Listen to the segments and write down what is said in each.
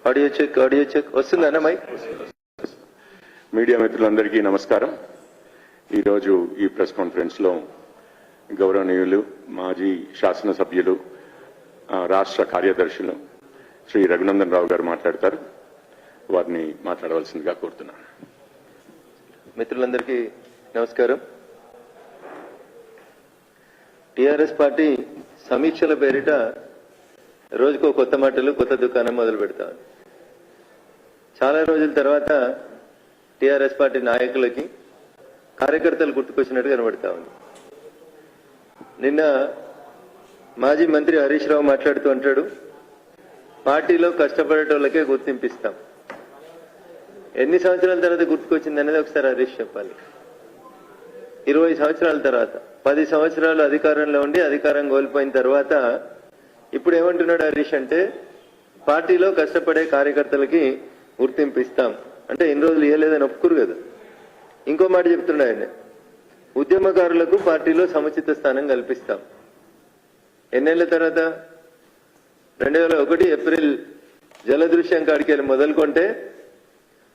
Audio check వస్తుందన్న mic. Media మిత్రులందరికీ నమస్కారం. ఈరోజు ఈ ప్రెస్ కాన్ఫరెన్స్ లో గౌరవనీయులు మాజీ శాసనసభ్యులు రాష్ట్ర కార్యదర్శులు శ్రీ రఘునందన్ రావు గారు మాట్లాడతారు. వారిని మాట్లాడవలసిందిగా కోరుతున్నాను. మిత్రులందరికీ నమస్కారం. టిఆర్ఎస్ పార్టీ సమీక్షల పేరిట రోజుకో కొత్త మాటలు కొత్త దుకాణం మొదలు పెడతాం. చాలా రోజుల తర్వాత టిఆర్ఎస్ పార్టీ నాయకులకి కార్యకర్తలు గుర్తుకొచ్చినట్టు కనబడతా ఉంది. నిన్న మాజీ మంత్రి హరీష్ రావు మాట్లాడుతూ అంటాడు, పార్టీలో కష్టపడేటోళ్ళకే గుర్తింపిస్తాం. ఎన్ని సంవత్సరాల తర్వాత గుర్తుకొచ్చింది అనేది ఒకసారి హరీష్ చెప్పాలి. 20 సంవత్సరాల తర్వాత 10 సంవత్సరాలు అధికారంలో ఉండి అధికారం కోల్పోయిన తర్వాత ఇప్పుడు ఏమంటున్నాడు హరీష్ అంటే, పార్టీలో కష్టపడే కార్యకర్తలకి గుర్తింపు ఇస్తాం అంటే ఇన్ని రోజులు ఇవ్వలేదని ఒప్పుకురు కదా. ఇంకో మాట చెప్తున్నాడు ఆయన, ఉద్యమకారులకు పార్టీలో సముచిత స్థానం కల్పిస్తాం. ఎన్నేళ్ల తర్వాత 2001 ఏప్రిల్ జలదృశ్యం కాడికి వెళ్ళి మొదలుకొంటే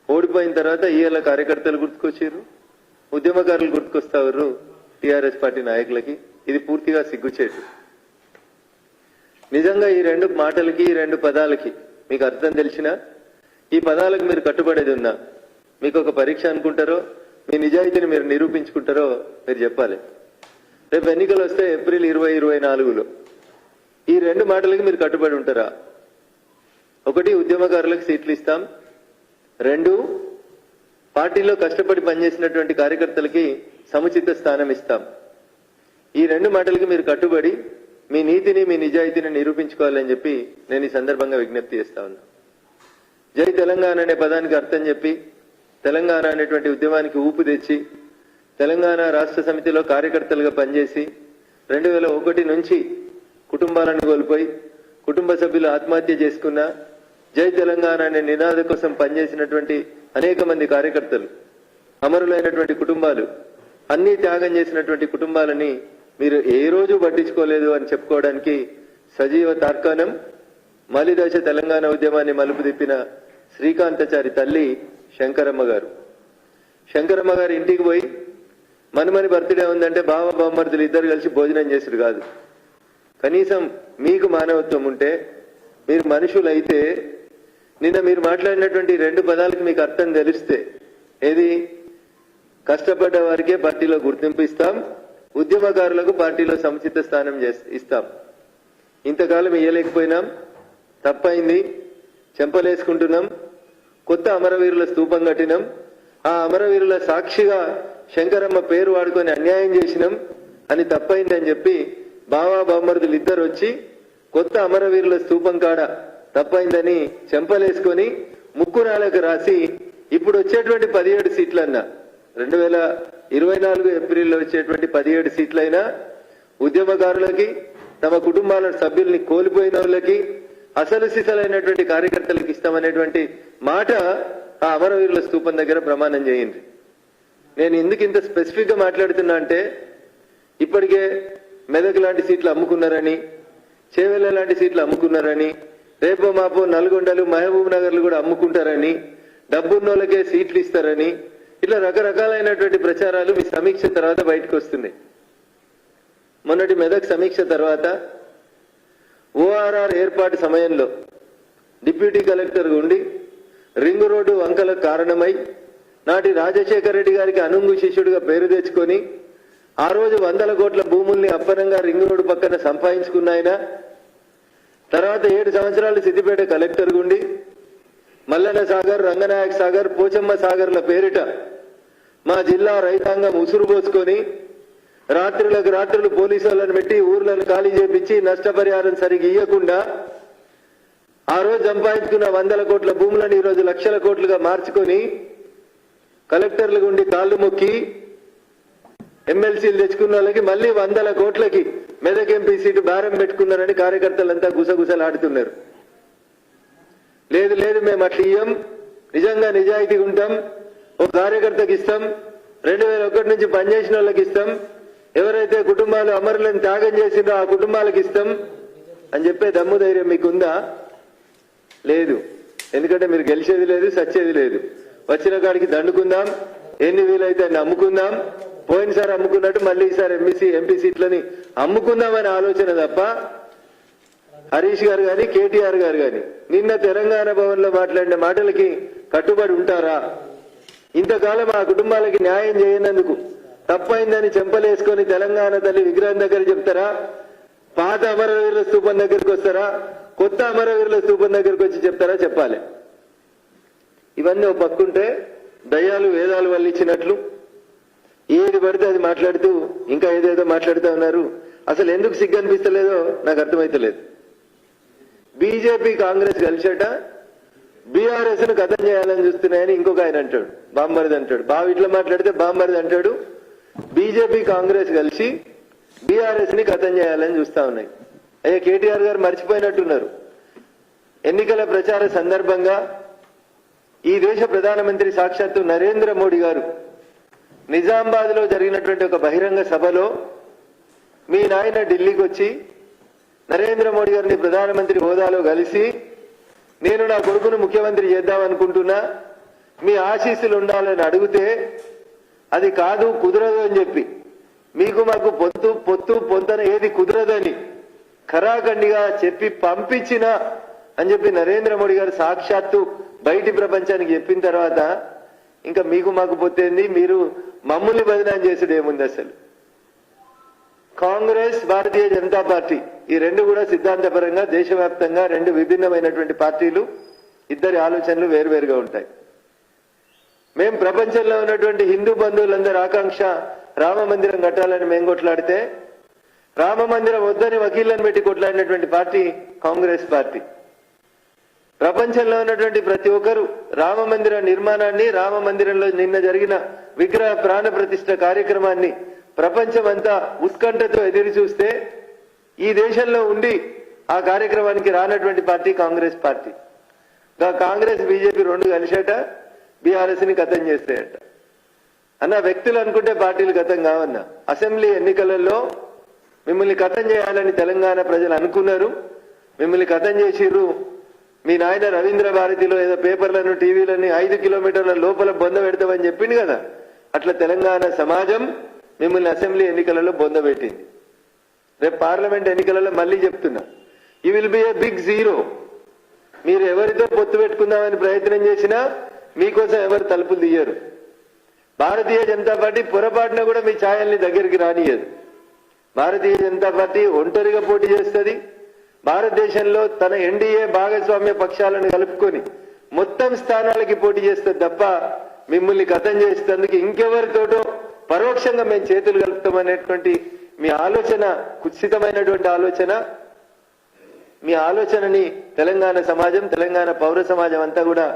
ఓడిపోయిన తర్వాత ఇవాళ కార్యకర్తలు గుర్తుకొచ్చారు, ఉద్యమకారులు గుర్తుకొస్తారు టిఆర్ఎస్ పార్టీ నాయకులకి. ఇది పూర్తిగా సిగ్గుచేటు. నిజంగా ఈ రెండు మాటలకి ఈ రెండు పదాలకి మీకు అర్థం తెలిసినా, ఈ పదాలకు మీరు కట్టుబడేది ఉన్నా, మీకు ఒక పరీక్ష అనుకుంటారో, మీ నిజాయితీని మీరు నిరూపించుకుంటారో మీరు చెప్పాలి. రేపు ఎన్నికలు వస్తే ఏప్రిల్ 2024లో ఈ రెండు మాటలకి మీరు కట్టుబడి ఉంటారా? ఒకటి, ఉద్యమకారులకు సీట్లు ఇస్తాం. 2, పార్టీలో కష్టపడి పనిచేసినటువంటి కార్యకర్తలకి సముచిత స్థానం ఇస్తాం. ఈ రెండు మాటలకి మీరు కట్టుబడి మీ నీతిని మీ నిజాయితీని నిరూపించుకోవాలని చెప్పి నేను ఈ సందర్భంగా విజ్ఞప్తి చేస్తా ఉన్నా. జై తెలంగాణ అనే పదానికి అర్థం చెప్పి తెలంగాణ అనేటువంటి ఉద్యమానికి ఊపు తెచ్చి తెలంగాణ రాష్ట్ర సమితిలో కార్యకర్తలుగా పనిచేసి 2001 నుంచి కుటుంబాలను కోల్పోయి కుటుంబ సభ్యులు ఆత్మహత్య చేసుకున్న, జై తెలంగాణ అనే నినాద కోసం పనిచేసినటువంటి అనేక మంది కార్యకర్తలు, అమరులైనటువంటి కుటుంబాలు, అన్ని త్యాగం చేసినటువంటి కుటుంబాలని మీరు ఏ రోజు పట్టించుకోలేదు అని చెప్పుకోవడానికి సజీవ తార్కాణం మలిదశ తెలంగాణ ఉద్యమాన్ని మలుపు తిప్పిన శ్రీకాంతాచారి తల్లి శంకరమ్మ గారు. శంకరమ్మ గారు ఇంటికి పోయి మనమని బర్త్డే ఉందంటే బావ బామ్మర్దులు ఇద్దరు కలిసి భోజనం చేసుడు కాదు. కనీసం మీకు మానవత్వం ఉంటే, మీరు మనుషులైతే, నిన్న మీరు మాట్లాడినటువంటి 2 పదాలకు మీకు అర్థం తెలిస్తే, ఏది, కష్టపడ్డ వారికే పార్టీలో గుర్తింపు ఇస్తాం, ఉద్యమకారులకు పార్టీలో సముచిత స్థానం ఇస్తాం. ఇంతకాలం ఇయ్యలేకపోయినాం, తప్పైంది, చెంపలేసుకుంటున్నాం, కొత్త అమరవీరుల స్తూపం కట్టినాం, ఆ అమరవీరుల సాక్షిగా శంకరమ్మ పేరు వాడుకొని అన్యాయం చేసినాం అని తప్పైంది అని చెప్పి బావా బామ్మర్దులు ఇద్దరు వచ్చి కొత్త అమరవీరుల స్తూపం కాడ తప్పైందని చెంపలేసుకొని ముక్కునాలకు రాసి ఇప్పుడు వచ్చేటువంటి 17 సీట్లన్నా, 2024 ఏప్రిల్లో వచ్చేటువంటి 17 సీట్లైనా ఉద్యమకారులకి, తమ కుటుంబాల సభ్యుల్ని కోల్పోయిన వాళ్ళకి, అసలు సిసలైనటువంటి కార్యకర్తలకు ఇస్తామనేటువంటి మాట ఆ అమరవీరుల స్తూపం దగ్గర ప్రమాణం చేయండి. నేను ఎందుకు ఇంత స్పెసిఫిక్ గా మాట్లాడుతున్నా అంటే, ఇప్పటికే మెదక్ లాంటి సీట్లు అమ్ముకున్నారని, చేవెళ్ళ లాంటి సీట్లు అమ్ముకున్నారని, రేపో మాపో నల్గొండలు, మహబూబ్ నగర్లు కూడా అమ్ముకుంటారని, డబ్బున్నోళ్ళకే సీట్లు ఇస్తారని, ఇట్లా రకరకాలైనటువంటి ప్రచారాలు మీ సమీక్ష తర్వాత బయటకు వస్తున్నాయి. మొన్నటి మెదక్ సమీక్ష తర్వాత ఓఆర్ఆర్ ఏర్పాటు సమయంలో డిప్యూటీ కలెక్టర్ ఉండి రింగు రోడ్డు వంకలకు కారణమై నాటి రాజశేఖర రెడ్డి గారికి అనుంగు శిష్యుడిగా పేరు తెచ్చుకొని ఆ రోజు 100 కోట్ల భూముల్ని అప్పనంగా రింగు రోడ్డు పక్కన సంపాదించుకున్నాయన, తర్వాత 7 సంవత్సరాలు సిద్దిపేట కలెక్టర్ గుండి మల్లన్న సాగర్, రంగనాయక సాగర్, పోచమ్మ సాగర్ల పేరిట మా జిల్లా రైతాంగం ఉసురు పోసుకొని రాత్రులకు రాత్రులు పోలీసు వాళ్ళని పెట్టి ఊర్లను ఖాళీ చేపించి నష్టపరిహారం సరిగ్గా ఇవ్వకుండా ఆ రోజు సంపాదించుకున్న 100 కోట్ల భూములను ఈరోజు లక్షల కోట్లుగా మార్చుకొని కలెక్టర్లు గుండి కాళ్ళు మొక్కి ఎమ్మెల్సీలు తెచ్చుకున్న వాళ్ళకి మళ్ళీ 100 కోట్లకి మెదక్ ఎంపీ సీటు భారం పెట్టుకున్నారని కార్యకర్తలంతా గుసగుసలాడుతున్నారు. లేదు లేదు, మేము అట్లా ఇయ్యం, నిజంగా నిజాయితీగా ఉంటాం, ఒక కార్యకర్తకి ఇస్తాం, 2001 నుంచి పనిచేసిన వాళ్ళకి ఇస్తాం, ఎవరైతే కుటుంబాలు అమరులను త్యాగం చేసిందో ఆ కుటుంబాలకు ఇస్తాం అని చెప్పే దమ్ము ధైర్యం మీకుందా? లేదు. ఎందుకంటే మీరు గెలిచేది లేదు, సచ్చేది లేదు. వచ్చిన కాడికి దండుకుందాం, ఎన్ని వీలైతే అన్ని అమ్ముకుందాం. పోయినసారి అమ్ముకున్నట్టు మళ్ళీ ఈసారి ఎంపీ సీట్లని అమ్ముకుందామనే ఆలోచన తప్ప హరీష్ గారు గాని కేటీఆర్ గారు గాని నిన్న తెలంగాణ భవన్ లో మాట్లాడిన మాటలకి కట్టుబడి ఉంటారా? ఇంతకాలం ఆ కుటుంబాలకి న్యాయం చేయనందుకు తప్పైందని చెంపలేసుకొని తెలంగాణ తల్లి విగ్రహం దగ్గర చెప్తారా? పాత అమరవీరుల స్తూపం దగ్గరికి వస్తారా? కొత్త అమరవీరుల స్తూపం దగ్గరికి వచ్చి చెప్తారా? చెప్పాలి. ఇవన్నీ ఒక పక్కుంటే దయ్యాలు వేదాలు వల్లించినట్లు ఏది పడితే అది మాట్లాడుతూ ఇంకా ఏదేదో మాట్లాడుతూ ఉన్నారు. అసలు ఎందుకు సిగ్గు అనిపిస్తలేదో నాకు అర్థమైతలేదు. బీజేపీ కాంగ్రెస్ కలిసేట బీఆర్ఎస్ ను కథం చేయాలని చూస్తున్నాయని ఇంకొక ఆయన అంటాడు, బామ్మరిది అంటాడు. ఇట్లా మాట్లాడితే బామ్మరిది అంటాడు. బీజేపీ కాంగ్రెస్ కలిసి బీఆర్ఎస్ ని కథం చేయాలని చూస్తా ఉన్నాయి. అయ్యా కేటీఆర్ గారు మర్చిపోయినట్టున్నారు. ఎన్నికల ప్రచార సందర్భంగా ఈ దేశ ప్రధానమంత్రి సాక్షాత్తు నరేంద్ర మోడీ గారు నిజామాబాద్ లో జరిగినటువంటి ఒక బహిరంగ సభలో మీ నాయన ఢిల్లీకి వచ్చి నరేంద్ర మోడీ గారిని ప్రధానమంత్రి హోదాలో కలిసి నేను నా కొడుకును ముఖ్యమంత్రి చేద్దామనుకుంటున్నా, మీ ఆశీస్సులు ఉండాలని అడిగితే అది కాదు, కుదరదు అని చెప్పి మీకు మాకు పొంతన ఏది కుదరదని ఖరాఖండిగా చెప్పి పంపించినా అని చెప్పి నరేంద్ర మోడీ గారు సాక్షాత్తు బయటి ప్రపంచానికి చెప్పిన తర్వాత ఇంకా మీకు మాకు పొత్తేంది, మీరు మమ్మల్ని బదనాం చేసుడు ఏముంది? అసలు కాంగ్రెస్ భారతీయ జనతా పార్టీ ఈ రెండు కూడా సిద్ధాంతపరంగా దేశవ్యాప్తంగా రెండు విభిన్నమైనటువంటి పార్టీలు. ఇద్దరి ఆలోచనలు వేరువేరుగా ఉంటాయి. మేం ప్రపంచంలో ఉన్నటువంటి హిందూ బంధువులందరి ఆకాంక్ష రామ మందిరం కట్టాలని మేం కొట్లాడితే రామ మందిరం వద్దని వకీళ్లను పెట్టి కొట్లాడినటువంటి పార్టీ కాంగ్రెస్ పార్టీ. ప్రపంచంలో ఉన్నటువంటి ప్రతి ఒక్కరు రామ మందిర నిర్మాణాన్ని, రామ మందిరంలో నిన్న జరిగిన విగ్రహ ప్రాణ ప్రతిష్ఠ కార్యక్రమాన్ని ప్రపంచమంతా ఉత్కంఠతో ఎదురు చూస్తే ఈ దేశంలో ఉండి ఆ కార్యక్రమానికి రానటువంటి party Congress party. Congress BJP రెండు కలిసేట బీఆర్ఎస్ ని కథం చేస్తాయట. అన్న వ్యక్తులు అనుకుంటే పార్టీలు కథం కావన్నా. అసెంబ్లీ ఎన్నికలలో మిమ్మల్ని కథం చేయాలని తెలంగాణ ప్రజలు అనుకున్నారు, మిమ్మల్ని కథం చేసిర్రు. మీ నాయన రవీంద్ర భారతిలో ఏదో పేపర్లను టీవీలని 5 కిలోమీటర్ల లోపల బొంద పెడతామని చెప్పింది కదా, అట్లా తెలంగాణ సమాజం మిమ్మల్ని అసెంబ్లీ ఎన్నికలలో బొంద పెట్టింది. రేపు పార్లమెంట్ ఎన్నికలలో మళ్ళీ చెప్తున్నా, you will be a big zero. మీరు ఎవరితో పొత్తు పెట్టుకుందామని ప్రయత్నం చేసినా మీకోసం ఎవరు తలుపులు తీయరు. భారతీయ జనతా పార్టీ పొరపాటున కూడా మీ ఛాయల్ని దగ్గరికి రానియదు. భారతీయ జనతా పార్టీ ఒంటరిగా పోటీ చేస్తుంది. భారతదేశంలో తన ఎన్డీఏ భాగస్వామ్య పక్షాలను కలుపుకొని మొత్తం స్థానాలకి పోటీ చేస్తుంది తప్ప మిమ్మల్ని కథం చేసేందుకు ఇంకెవరితోటో పరోక్షంగా మేము చేతులు కలుపుతామనేటువంటి మీ ఆలోచన కుత్సితమైనటువంటి ఆలోచన. మీ ఆలోచనని తెలంగాణ సమాజం, తెలంగాణ పౌర సమాజం అంతా కూడా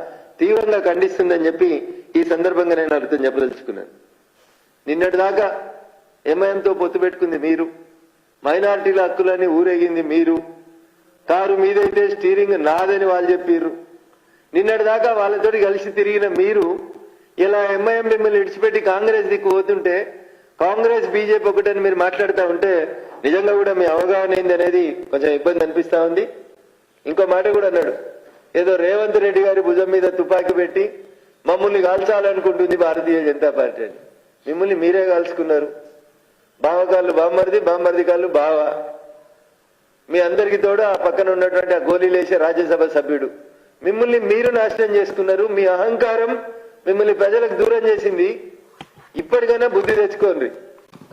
తీవ్రంగా ఖండిస్తుందని చెప్పి ఈ సందర్భంగా నేను అర్థం చెప్పదలుచుకున్నాను. నిన్నటి దాకా ఎంఐఎంతో పొత్తు పెట్టుకుంది మీరు, మైనారిటీల హక్కులని ఊరేగింది మీరు, కారు మీదైతే స్టీరింగ్ నాదని వాళ్ళు చెప్పారు. నిన్నటి దాకా వాళ్ళతోటి కలిసి తిరిగిన మీరు ఇలా ఎంఐఎం మిమ్మల్ని విడిచిపెట్టి కాంగ్రెస్ దిక్కు పోతుంటే కాంగ్రెస్ బీజేపీ ఒకటని మీరు మాట్లాడుతూ ఉంటే నిజంగా కూడా మీ అవగాహన ఏంది అనేది కొంచెం ఇబ్బంది అనిపిస్తా ఉంది. ఇంకో మాట కూడా అన్నాడు, ఏదో రేవంత్ రెడ్డి గారి భుజం మీద తుపాకీ పెట్టి మమ్మల్ని కాల్చాలనుకుంటుంది భారతీయ జనతా పార్టీ అని. మిమ్మల్ని మీరే కాల్చుకున్నారు. బావకాళ్ళు బామ్మరిది, బామ్మరిది కాళ్ళు బావ. మీ అందరికి తోడు ఆ పక్కన ఉన్నటువంటి ఆ గోళీలేసే రాజ్యసభ సభ్యుడు. మిమ్మల్ని మీరు నాశనం చేసుకున్నారు. మీ అహంకారం మిమ్మల్ని ప్రజలకు దూరం చేసింది. ఇప్పటికైనా బుద్ధి తెచ్చుకోండి,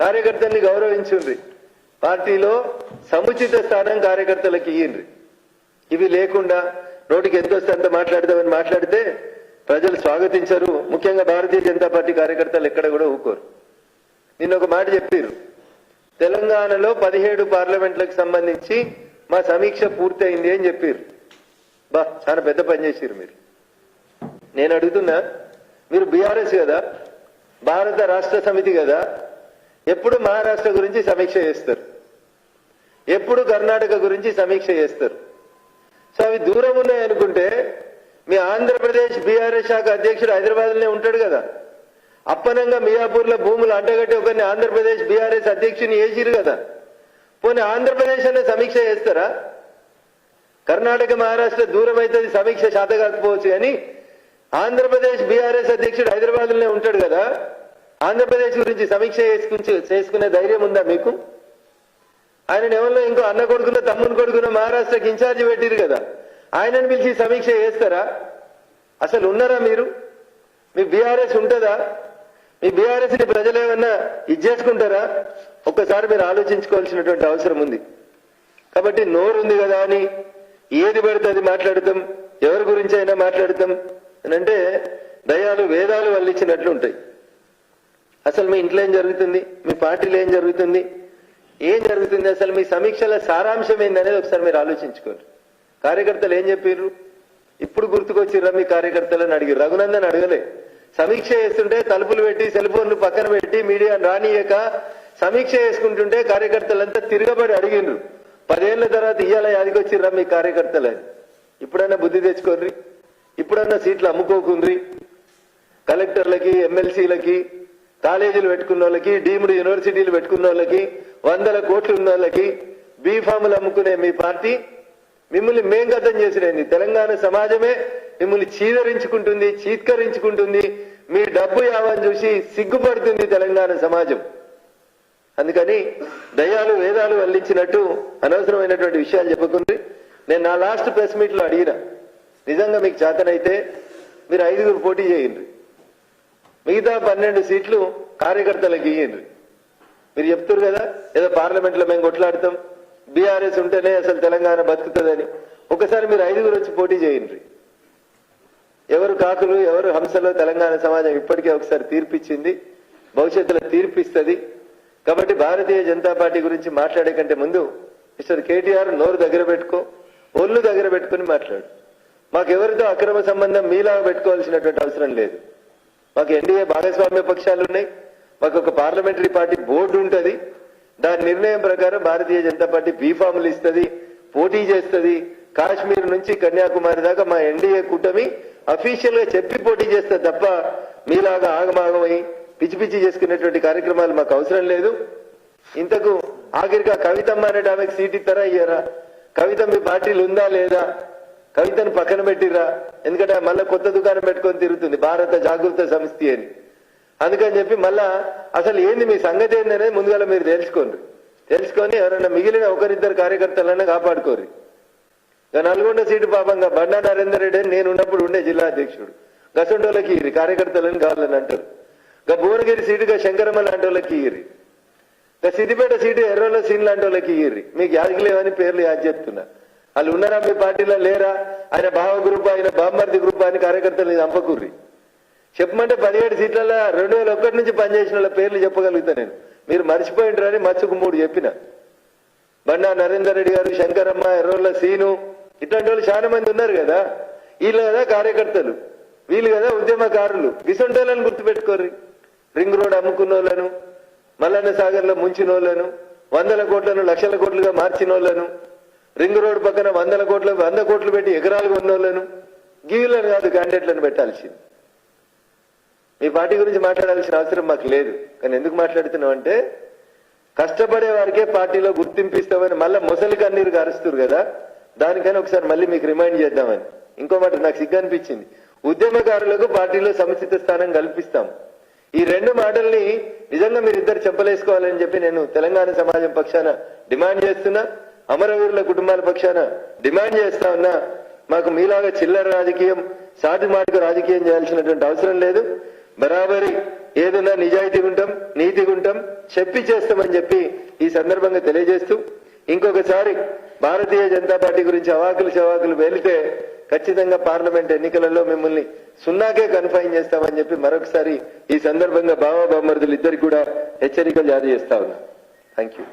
కార్యకర్తల్ని గౌరవించుండ్రి, పార్టీలో సముచిత స్థానం కార్యకర్తలకు ఇయ్యండి. ఇవి లేకుండా నోటికి ఎంత వస్తే అంత మాట్లాడదామని మాట్లాడితే ప్రజలు స్వాగతించరు. ముఖ్యంగా భారతీయ జనతా పార్టీ కార్యకర్తలు ఎక్కడ కూడా ఊరుకోరు. నిన్న ఒక మాట చెప్పారు, తెలంగాణలో 17 పార్లమెంట్లకు సంబంధించి మా సమీక్ష పూర్తయింది అని చెప్పారు. చాలా పెద్ద పని చేశారు మీరు. నేను అడుగుతున్నా, మీరు బీఆర్ఎస్ కదా, భారత రాష్ట్ర సమితి కదా, ఎప్పుడు మహారాష్ట్ర గురించి సమీక్ష చేస్తారు, ఎప్పుడు కర్ణాటక గురించి సమీక్ష చేస్తారు. సో అవి దూరం ఉన్నాయనుకుంటే మీ ఆంధ్రప్రదేశ్ బీఆర్ఎస్ శాఖ అధ్యక్షుడు హైదరాబాద్లోనే ఉంటాడు కదా. అప్పనంగా మియాపూర్లో భూములు అంటగట్టి ఒకరిని ఆంధ్రప్రదేశ్ బీఆర్ఎస్ అధ్యక్షుని వేసిరు కదా. పోనీ ఆంధ్రప్రదేశ్ అనే సమీక్ష చేస్తారా? కర్ణాటక మహారాష్ట్ర దూరం అయితే సమీక్ష శాత కాకపోవచ్చు కానీ ఆంధ్రప్రదేశ్ బీఆర్ఎస్ అధ్యక్షుడు హైదరాబాద్ లోనే ఉంటాడు కదా, ఆంధ్రప్రదేశ్ గురించి సమీక్ష చేసుకునే ధైర్యం ఉందా మీకు? ఆయన ఎవరిలో ఇంకో అన్న కొడుకున్న తమ్ముని కొడుకున్న మహారాష్ట్రకి ఇన్ఛార్జి పెట్టిరు కదా, ఆయనను పిలిచి సమీక్ష చేస్తారా? అసలు ఉన్నారా మీరు? మీ బీఆర్ఎస్ ఉంటుందా? మీ బీఆర్ఎస్ ని ప్రజలు ఏమన్నా ఇచ్చేసుకుంటారా? ఒక్కసారి మీరు ఆలోచించుకోవాల్సినటువంటి అవసరం ఉంది. కాబట్టి నోరు ఉంది కదా అని ఏది పడితే అది మాట్లాడతాం, ఎవరి గురించి అయినా మాట్లాడతాం అని అంటే దయాలు వేదాలు వల్లించినట్లు ఉంటాయి. అసలు మీ ఇంట్లో ఏం జరుగుతుంది, మీ పార్టీలో ఏం జరుగుతుంది, అసలు మీ సమీక్షల సారాంశం ఏందనేది ఒకసారి మీరు ఆలోచించుకోండి. కార్యకర్తలు ఏం చెప్పారు? ఇప్పుడు గుర్తుకొచ్చిర్రా మీ కార్యకర్తలను అడిగారు? రఘునందన్ అడగలే. సమీక్ష చేస్తుంటే తలుపులు పెట్టి సెల్ ఫోన్లు పక్కన పెట్టి మీడియా రానియక సమీక్ష చేసుకుంటుంటే కార్యకర్తలంతా తిరగబడి అడిగిండ్రు, 10 ఏళ్ల తర్వాత ఇయ్యాల యాదికొచ్చిర్రా మీ కర్తలని? ఇప్పుడన్నా బుద్ధి తెచ్చుకోర్రి, ఇప్పుడన్నా సీట్లు అమ్ముకోకుండ్రి. కలెక్టర్లకి, ఎమ్మెల్సీలకి, కాలేజీలు పెట్టుకున్న వాళ్ళకి, డీమ్డ్ యూనివర్సిటీలు పెట్టుకున్న వాళ్ళకి, 100 కోట్లు ఉన్న వాళ్ళకి బీఫాములు అమ్ముకునే మీ పార్టీ మిమ్మల్ని మేం గతం చేసినది. తెలంగాణ సమాజమే మిమ్మల్ని చీదరించుకుంటుంది, చీత్కరించుకుంటుంది. మీ డబ్బు యావని చూసి సిగ్గుపడుతుంది తెలంగాణ సమాజం. అందుకని దయాలు వేదాలు వల్లించినట్టు అనవసరమైనటువంటి విషయాలు చెప్పకుంది. నేను నా లాస్ట్ ప్రెస్ మీట్ లో అడిగిన, నిజంగా మీకు చేతనైతే మీరు 5గురు పోటీ చేయండి, మిగతా 12 సీట్లు కార్యకర్తలకు ఇయ్యండి. మీరు చెప్తారు కదా ఏదో పార్లమెంట్ లో మేము కొట్లాడతాం, బీఆర్ఎస్ ఉంటేనే అసలు తెలంగాణ బతుకుతుందని. ఒకసారి మీరు 5గురు వచ్చి పోటీ చేయండి. ఎవరు కాకులు ఎవరు హంసలో తెలంగాణ సమాజం ఇప్పటికే ఒకసారి తీర్పిచ్చింది, భవిష్యత్తులో తీర్పిస్తుంది. కాబట్టి భారతీయ జనతా పార్టీ గురించి మాట్లాడే కంటే ముందు మిస్టర్ కేటీఆర్ నోరు దగ్గర పెట్టుకో, ఒళ్ళు దగ్గర పెట్టుకుని మాట్లాడు. మాకెవరితో అక్రమ సంబంధం మీలాగా పెట్టుకోవాల్సినటువంటి అవసరం లేదు. మాకు ఎన్డీఏ భాగస్వామ్య పక్షాలు ఉన్నాయి, మాకు ఒక పార్లమెంటరీ పార్టీ బోర్డు ఉంటుంది. దాని నిర్ణయం ప్రకారం భారతీయ జనతా పార్టీ బీఫాములు ఇస్తుంది, పోటీ చేస్తుంది. కాశ్మీర్ నుంచి కన్యాకుమారి దాకా మా ఎన్డీఏ కూటమి అఫీషియల్ గా చెప్పి పోటీ చేస్తుంది తప్ప మీలాగా ఆగమాగమై పిచ్చి పిచ్చి చేసుకునేటువంటి కార్యక్రమాలు మాకు అవసరం లేదు. ఇంతకు ఆఖరిగా కవితమ్మ అనేటి ఆమెకు సీట్ ఇస్తారా ఇయ్యారా? కవిత మీ పార్టీలు ఉందా లేదా? కవితను పక్కన పెట్టిరా, ఎందుకంటే మళ్ళా కొత్త దుకాణం పెట్టుకొని తిరుగుతుంది భారత జాగృత సమితి అని. అందుకని చెప్పి మళ్ళా అసలు ఏంది మీ సంగతి ఏందనేది ముందుగా మీరు తెలుసుకొని ఎవరైనా మిగిలిన ఒకరిద్దరు కార్యకర్తలన్నా కాపాడుకోరు. నల్గొండ సీటు పాపంగా బండా నరేందర్ రెడ్డి అని నేను ఉన్నప్పుడు ఉండే జిల్లా అధ్యక్షుడు, గసంటోళ్ళకి ఇరి కార్యకర్తలని కావాలని అంటారు. భువనగిరి సీటుగా శంకరమ్మ లాంటి వాళ్ళకి ఇయ్యి, సిద్దిపేట సీటు ఎర్రోల సీన్ లాంటి వాళ్ళకి ఇయ్యి. మీకు యాదికి లేవని పేర్లు యాద్ చెప్తున్నా. వాళ్ళు ఉన్నారా మీ పార్టీలో లేరా? ఆయన భావ గ్రూప్, ఆయన బామ్మర్ది గ్రూప్ అని కార్యకర్తలు చంపకుర్రి. చెప్పమంటే 17 సీట్లలో 2001 నుంచి పనిచేసిన వాళ్ళ పేర్లు చెప్పగలుగుతా నేను. మీరు మర్చిపోయింటారని మచ్చుకు 3 చెప్పిన. బండా నరేందర్ రెడ్డి గారు, శంకరమ్మ, ఎర్రోళ్ళ సీను, ఇట్లాంటి వాళ్ళు చాలా మంది ఉన్నారు కదా. వీళ్ళు కదా కార్యకర్తలు, వీళ్ళు కదా ఉద్యమకారులు. గిసొంటోళ్ళని గుర్తుపెట్టుకోర్రి. రింగ్ రోడ్ అమ్ముకున్న వాళ్ళను, మల్లన్న సాగర్ లో ముంచిన వాళ్ళను, 100 కోట్లను లక్షల కోట్లుగా మార్చిన వాళ్ళను, రింగ్ రోడ్ పక్కన 100 కోట్లు పెట్టి ఎకరాలు కొన్నోళ్లను, గీవులను కాదు క్యాండిడేట్లను పెట్టాల్సింది. మీ పార్టీ గురించి మాట్లాడాల్సిన అవసరం మాకు లేదు. కానీ ఎందుకు మాట్లాడుతున్నాం అంటే కష్టపడే వారికే పార్టీలో గుర్తింపు ఇస్తామని మళ్ళీ మొసలి కన్నీరు గారుస్తారు కదా, దానికైనా ఒకసారి మళ్ళీ మీకు రిమైండ్ చేద్దామని. ఇంకో మాట నాకు సిగ్గు అనిపించింది, ఉద్యమకారులకు పార్టీలో సముచిత స్థానం కల్పిస్తాం. ఈ 2 మాటల్ని నిజంగా మీరిద్దరు చెప్పలేసుకోవాలని చెప్పి నేను తెలంగాణ సమాజం పక్షాన డిమాండ్ చేస్తున్నా, అమరవీరుల కుటుంబాల పక్షాన డిమాండ్ చేస్తా ఉన్నా. మాకు మీలాగా చిల్లర రాజకీయం, సాటి మాటకు రాజకీయం చేయాల్సినటువంటి అవసరం లేదు. బరాబరి ఏదైనా నిజాయితీగా ఉంటాం, నీతిగా ఉంటాం, చెప్పి చేస్తామని చెప్పి ఈ సందర్భంగా తెలియజేస్తూ, ఇంకొకసారి భారతీయ జనతా పార్టీ గురించి అవాకులు చవాకులు వెళితే ఖచ్చితంగా పార్లమెంట్ ఎన్నికలలో మిమ్మల్ని 0కే కన్ఫైన్ చేస్తామని చెప్పి మరొకసారి ఈ సందర్భంగా బావబామరుదులు ఇద్దరికి కూడా హెచ్చరికలు జారీ చేస్తా ఉన్నా. Thank you.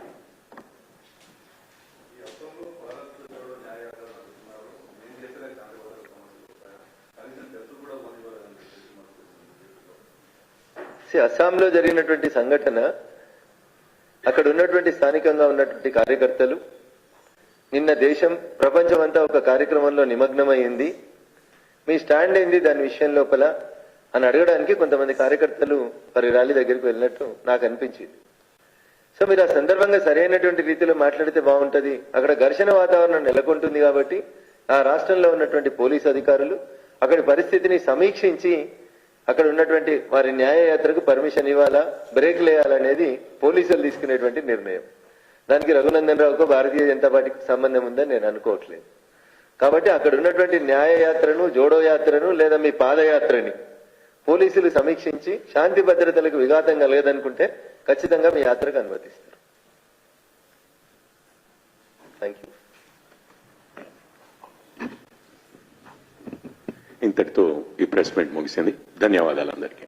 అస్సాంలో జరిగినటువంటి సంఘటన, అక్కడ ఉన్నటువంటి స్థానికంగా ఉన్నటువంటి కార్యకర్తలు, నిన్న దేశం ప్రపంచం అంతా ఒక కార్యక్రమంలో నిమగ్నమైంది. మీ స్టాండ్ ఏంది దాని విషయం లోపల అని అడగడానికి కొంతమంది కార్యకర్తలు వారి ర్యాలీ దగ్గరికి వెళ్ళినట్టు నాకు అనిపించింది. సో మీరు ఆ సందర్భంగా సరైనటువంటి రీతిలో మాట్లాడితే బాగుంటది. అక్కడ ఘర్షణ వాతావరణం నెలకొంటుంది కాబట్టి ఆ రాష్ట్రంలో ఉన్నటువంటి పోలీసు అధికారులు అక్కడి పరిస్థితిని సమీక్షించి అక్కడ ఉన్నటువంటి వారి న్యాయయాత్రకు పర్మిషన్ ఇవ్వాలా, బ్రేక్లు వేయాలనేది పోలీసులు తీసుకునేటువంటి నిర్ణయం. దానికి రఘునందన్ రావుకు భారతీయ జనతా పార్టీకి సంబంధం ఉందని నేను అనుకోవట్లేదు. కాబట్టి అక్కడ ఉన్నటువంటి న్యాయయాత్రను, జోడో యాత్రను లేదా మీ పాదయాత్రని పోలీసులు సమీక్షించి శాంతి భద్రతలకు విఘాతం కలగదనుకుంటే ఖచ్చితంగా మీ యాత్రకు అనుమతిస్తారు. Thank you. ఇంతటితో ఈ ప్రెస్ మీట్ ముగిసింది. ధన్యవాదాలు అందరికీ.